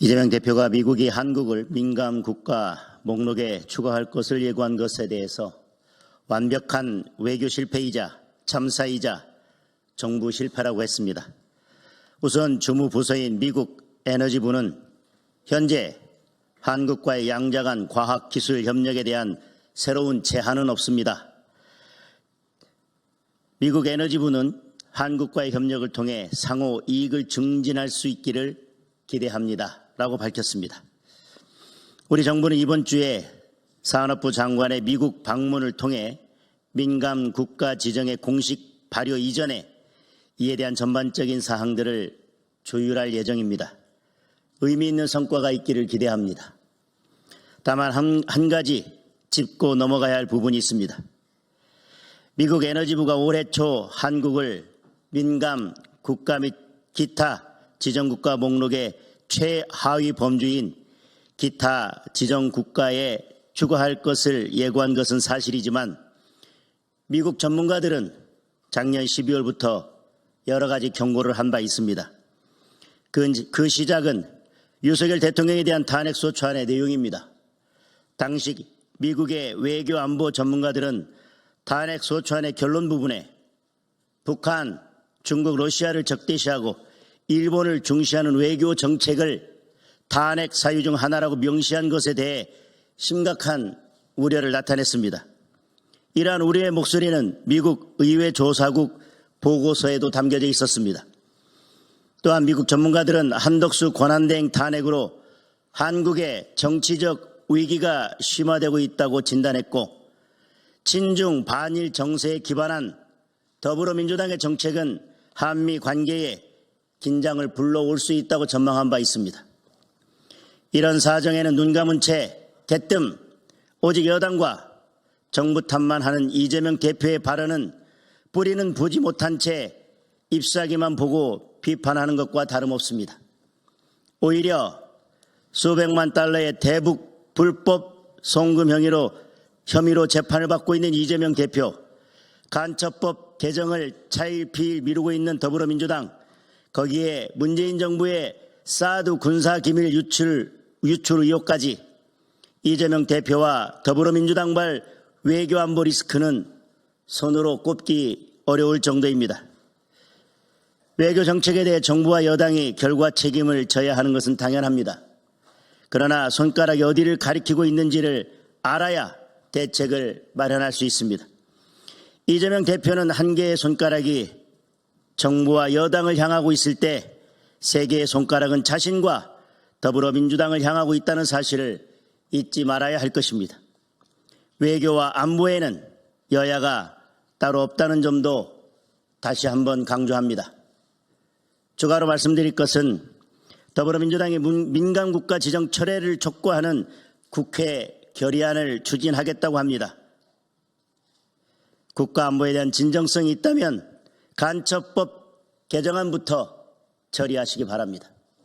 이재명 대표가 미국이 한국을 민감 국가 목록에 추가할 것을 예고한 것에 대해서 완벽한 외교 실패이자 참사이자 정부 실패라고 했습니다. 우선 주무부서인 미국 에너지부는 현재 한국과의 양자간 과학기술 협력에 대한 새로운 제한은 없습니다. 미국 에너지부는 한국과의 협력을 통해 상호 이익을 증진할 수 있기를 기대합니다. 라고 밝혔습니다. 우리 정부는 이번 주에 산업부 장관의 미국 방문을 통해 민감 국가 지정의 공식 발효 이전에 이에 대한 전반적인 사항들을 조율할 예정입니다. 의미 있는 성과가 있기를 기대합니다. 다만 한 가지 짚고 넘어가야 할 부분이 있습니다. 미국 에너지부가 올해 초 한국을 민감 국가 및 기타 지정국가 목록의 최하위 범주인 기타 지정국가에 추가할 것을 예고한 것은 사실이지만 미국 전문가들은 작년 12월부터 여러 가지 경고를 한 바 있습니다. 그 시작은 윤석열 대통령에 대한 탄핵소추안의 내용입니다. 당시 미국의 외교 안보 전문가들은 탄핵소추안의 결론 부분에 북한, 중국, 러시아를 적대시하고 일본을 중시하는 외교 정책을 탄핵 사유 중 하나라고 명시한 것에 대해 심각한 우려를 나타냈습니다. 이러한 우려의 목소리는 미국 의회 조사국 보고서에도 담겨져 있었습니다. 또한 미국 전문가들은 한덕수 권한대행 탄핵으로 한국의 정치적 위기가 심화되고 있다고 진단했고 친중 반일 정세에 기반한 더불어민주당의 정책은 한미 관계에 긴장을 불러올 수 있다고 전망한 바 있습니다. 이런 사정에는 눈 감은 채 대뜸 오직 여당과 정부 탓만 하는 이재명 대표의 발언은 뿌리는 보지 못한 채 잎사귀만 보고 비판하는 것과 다름없습니다. 오히려 수백만 달러의 대북 불법 송금 혐의로 재판을 받고 있는 이재명 대표, 간첩법 개정을 차일피일 미루고 있는 더불어민주당, 거기에 문재인 정부의 사드 군사기밀 유출 의혹까지 이재명 대표와 더불어민주당발 외교안보 리스크는 손으로 꼽기 어려울 정도입니다. 외교 정책에 대해 정부와 여당이 결과 책임을 져야 하는 것은 당연합니다. 그러나 손가락이 어디를 가리키고 있는지를 알아야 대책을 마련할 수 있습니다. 이재명 대표는 한 개의 손가락이 정부와 여당을 향하고 있을 때 세 개의 손가락은 자신과 더불어민주당을 향하고 있다는 사실을 잊지 말아야 할 것입니다. 외교와 안보에는 여야가 따로 없다는 점도 다시 한번 강조합니다. 추가로 말씀드릴 것은 더불어민주당이 민감국가 지정 철회를 촉구하는 국회 결의안을 추진하겠다고 합니다. 국가안보에 대한 진정성이 있다면 간첩법 개정안부터 처리하시기 바랍니다.